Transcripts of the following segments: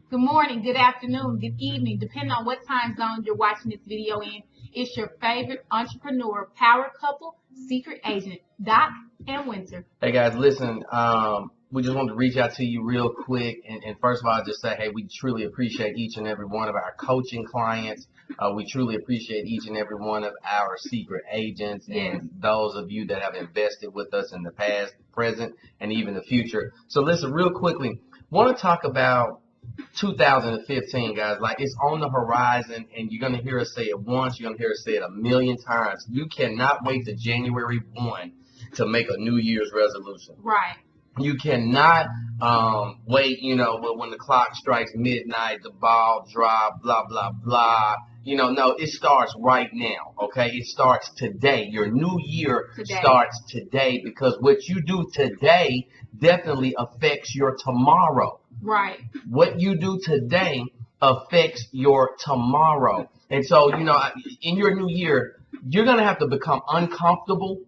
Good morning, good afternoon, good evening, depending on what time zone you're watching this video in. It's your favorite entrepreneur, power couple, secret agent, Doc and Winter. Hey guys, listen, we just wanted to reach out to you real quick and first of all just say, hey, we truly appreciate each and every one of our coaching clients. We truly appreciate each and every one of our secret agents and those of you that have invested with us in the past, present, and even the future. So listen, real quickly, want to talk about 2015, guys. Like, it's on the horizon, and you're going to hear us say it once, you're going to hear us say it a million times. You cannot wait to January 1 to make a New Year's resolution. Right. You cannot wait, when the clock strikes midnight, the ball drop, blah, blah, blah. No, it starts right now, okay? It starts today. Your new year starts today, because what you do today definitely affects your tomorrow. Right. What you do today affects your tomorrow. And so, in your new year, you're going to have to become uncomfortable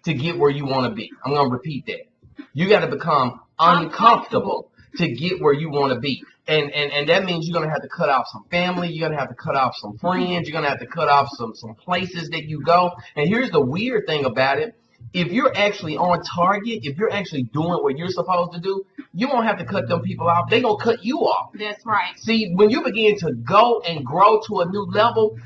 to get where you want to be. I'm going to repeat that. You got to become uncomfortable to get where you want to be. And that means you're going to have to cut off some family. You're going to have to cut off some friends. You're going to have to cut off some places that you go. And here's the weird thing about it. If you're actually on target, if you're actually doing what you're supposed to do, you won't have to cut them people off. They're going to cut you off. That's right. See, when you begin to go and grow to a new level,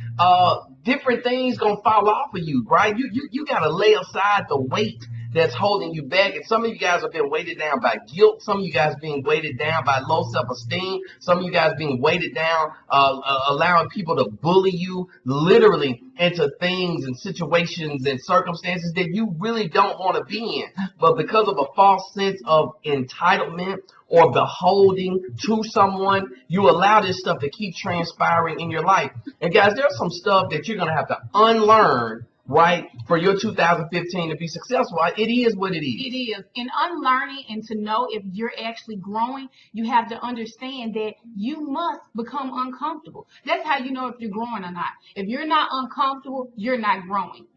different things going to fall off of you, right? You got to lay aside the weight that's holding you back. And some of you guys have been weighted down by guilt. Some of you guys being weighted down by low self-esteem. Some of you guys being weighted down, allowing people to bully you literally into things and situations and circumstances that you really don't want to be in. But because of a false sense of entitlement or beholding to someone, you allow this stuff to keep transpiring in your life. And guys, there's some stuff that you're going to have to unlearn, right, for your 2015 to be successful. It is what it is. It is. In unlearning and to know if you're actually growing, you have to understand that you must become uncomfortable. That's how you know if you're growing or not. If you're not uncomfortable, you're not growing.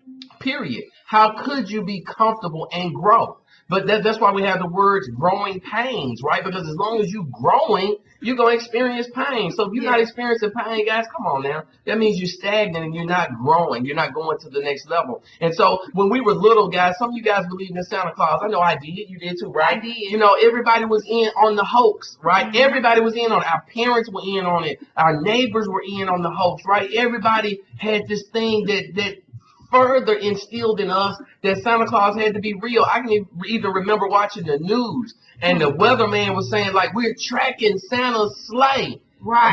Period. How could you be comfortable and grow? But that's why we have the words growing pains, right? Because as long as you're growing, you're going to experience pain. So if you're not experiencing pain, guys, come on now. That means you're stagnant and you're not growing. You're not going to the next level. And so when we were little, guys, some of you guys believed in Santa Claus. I know I did. You did too, right? I did. Everybody was in on the hoax, right? Mm-hmm. Everybody was in on it. Our parents were in on it. Our neighbors were in on the hoax, right? Everybody had this thing that further instilled in us that Santa Claus had to be real. I can even remember watching the news, and the weatherman was saying, like, we're tracking Santa's sleigh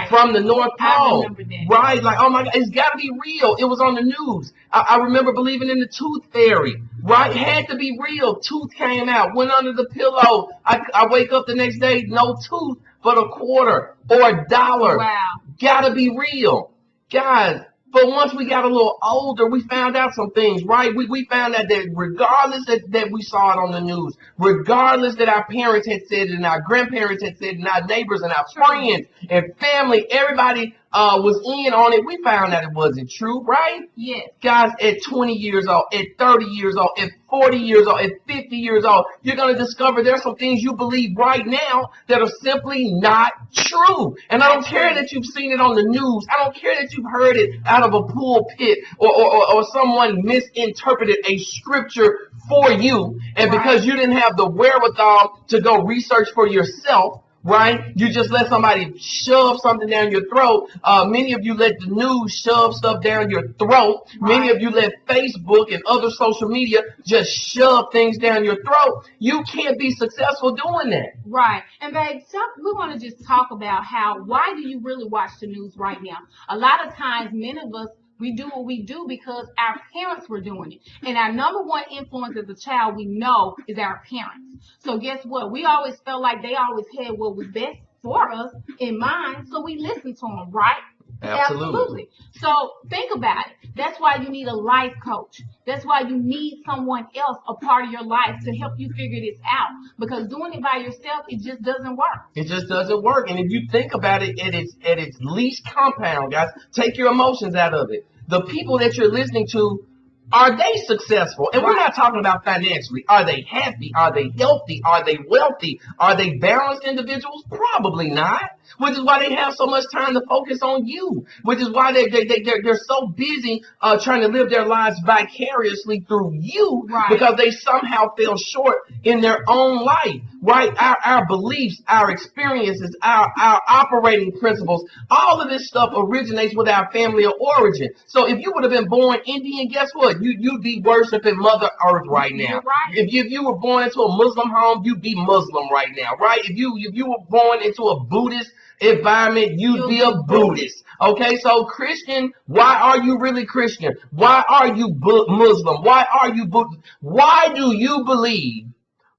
from the North Pole. Right? Like, oh my God, it's got to be real. It was on the news. I remember believing in the tooth fairy. Right? It had to be real. Tooth came out, went under the pillow. I wake up the next day, no tooth, but a quarter or a dollar. Wow. Got to be real. Guys, but once we got a little older, we found out some things, right? We found out that regardless that we saw it on the news, regardless that our parents had said it and our grandparents had said it and our neighbors and our friends and family, everybody was in on it, we found out it wasn't true, right? Yes. Guys, at 20 years old, at 30 years old, at 40 years old, at 50 years old, you're going to discover there's some things you believe right now that are simply not true. And I don't care that you've seen it on the news. I don't care that you've heard it out of a pulpit or someone misinterpreted a scripture for you. And because you didn't have the wherewithal to go research for yourself, right? You just let somebody shove something down your throat. Many of you let the news shove stuff down your throat. Right. Many of you let Facebook and other social media just shove things down your throat. You can't be successful doing that. Right. And babe, we want to just talk about why do you really watch the news right now? A lot of times, many of us, we do what we do because our parents were doing it. And our number one influence as a child we know is our parents. So guess what? We always felt like they always had what was best for us in mind, so we listened to them, right? Absolutely. So think about it. That's why you need a life coach. That's why you need someone else a part of your life to help you figure this out. Because doing it by yourself, it just doesn't work. It just doesn't work. And if you think about it at its least compound, guys, take your emotions out of it. The people that you're listening to, are they successful? And we're not talking about financially. Are they happy? Are they healthy? Are they wealthy? Are they balanced individuals? Probably not. which is why they have so much time to focus on you, which is why they're so busy trying to live their lives vicariously through you, Right. because they somehow fell short in their own life, right? Our beliefs, our experiences, our operating principles, all of this stuff originates with our family of origin. So if you would have been born Indian, guess what? You'd be worshiping Mother Earth right now. You're right. If you were born into a Muslim home, you'd be Muslim right now, right? If you were born into a Buddhist environment, you'd be a Buddhist. Okay, so Christian, why are you really Christian? Why are you Muslim? Why are you Buddhist? Why do you believe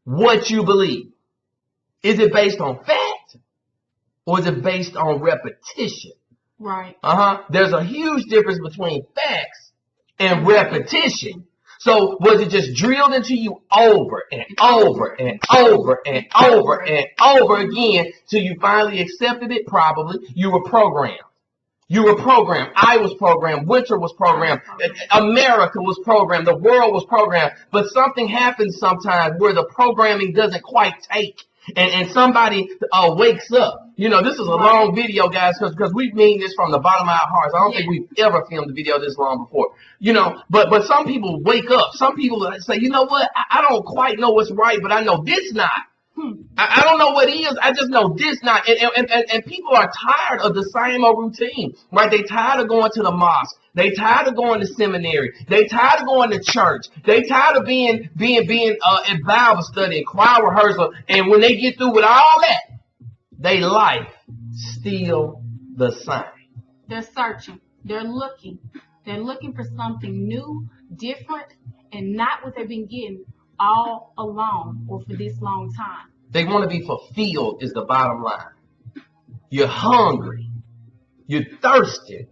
what you believe? Is it based on fact, or is it based on repetition? Right. There's a huge difference between facts and repetition. So was it just drilled into you over and over and over and over and over again till you finally accepted it? Probably. You were programmed. You were programmed. I was programmed. Winter was programmed. America was programmed. The world was programmed. But something happens sometimes where the programming doesn't quite take. And somebody wakes up. You know, this is a long video, guys, because we mean this from the bottom of our hearts. I don't think we've ever filmed a video this long before. You know, but some people wake up. Some people say, you know what? I don't quite know what's right, but I know this not. I don't know what it is. I just know this not. And people are tired of the same old routine, right? They tired of going to the mosque. They tired of going to seminary. They tired of going to church. They tired of being in Bible study and choir rehearsal. And when they get through with all that, they life still the same. They're searching. They're looking. They're looking for something new, different, and not what they've been getting all along or for this long time. They want to be fulfilled is the bottom line. You're hungry. You're thirsty.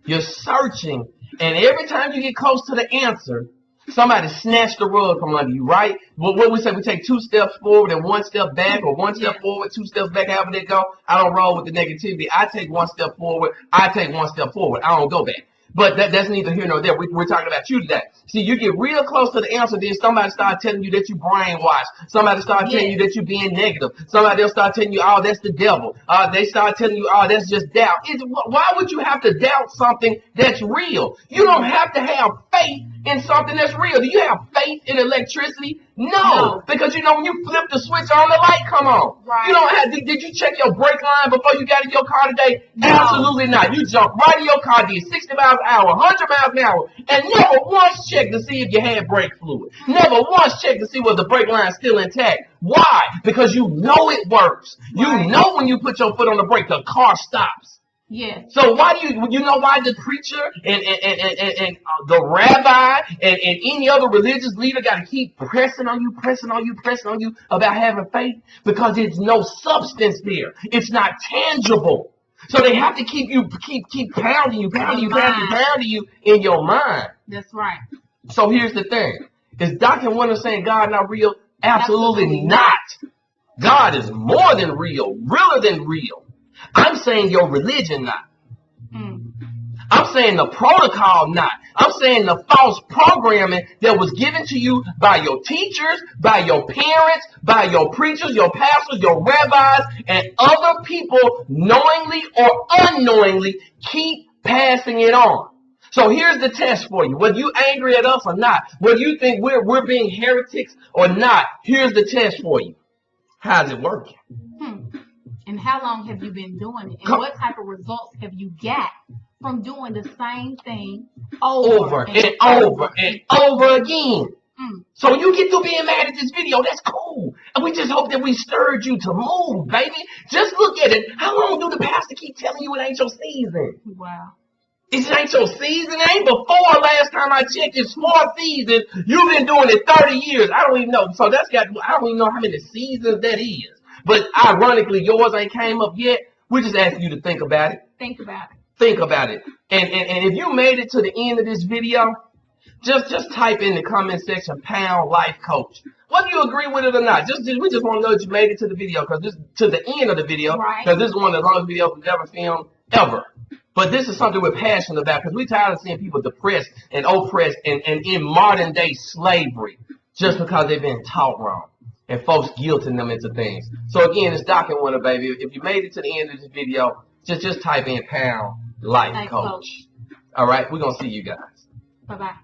You're searching. And every time you get close to the answer, somebody snatched the rug from under you, right? What we say, we take 2 steps forward and 1 step back, or 1 step forward, 2 steps back, however they go. I don't roll with the negativity. I take 1 step forward. I take 1 step forward. I don't go back. But that's neither here nor there. We're talking about you today. See, you get real close to the answer, then somebody start telling you that you brainwashed. Somebody start telling you that you're being negative. Somebody else start telling you, oh, that's the devil. They start telling you, oh, that's just doubt. Why would you have to doubt something that's real? You don't have to have faith in something that's real. Do you have faith in electricity? No. Because you know when you flip the switch on, the light come on. Right. You don't have. Did you check your brake line before you got in your car today? No. Absolutely not. You jumped right in your car, did 60 miles an hour, 100 miles an hour, and never once checked to see if you had brake fluid. Never once checked to see whether the brake line is still intact. Why? Because you know it works. You know when you put your foot on the brake, the car stops. Yes. So why do you know why the preacher and the rabbi and any other religious leader got to keep pressing on you about having faith? Because there's no substance there. It's not tangible. So they have to keep pounding you in your mind. That's right. So here's the thing. Is Dr. Winter saying God not real? Absolutely not. God is more than real, realer than real. I'm saying your religion not. I'm saying the protocol not. I'm saying the false programming that was given to you by your teachers, by your parents, by your preachers, your pastors, your rabbis, and other people knowingly or unknowingly keep passing it on. So here's the test for you. Whether you angry at us or not, whether you think we're being heretics or not, here's the test for you. How's it working? And how long have you been doing it? And what type of results have you got from doing the same thing over and over again? So you get through being mad at this video, that's cool. And we just hope that we stirred you to move, baby. Just look at it. How long do the pastor keep telling you it ain't your season? Wow. It ain't your season. It ain't before last time I checked. It's 4 seasons. You've been doing it 30 years. I don't even know. So I don't even know how many seasons that is. But ironically, yours ain't came up yet. We're just asking you to think about it. Think about it. Think about it. And if you made it to the end of this video, just type in the comment section, pound life coach. Whether you agree with it or not, we just want to know that you made it to the video, because this to the end of the video, because this is one of the longest videos we've ever filmed ever. But this is something we're passionate about, because we're tired of seeing people depressed and oppressed and in modern day slavery just because they've been taught wrong. and folks guilting them into things. So again, it's Doc and Winner, baby. If you made it to the end of this video, just type in pound life Life coach. coach. All right, we're gonna see you guys. Bye bye.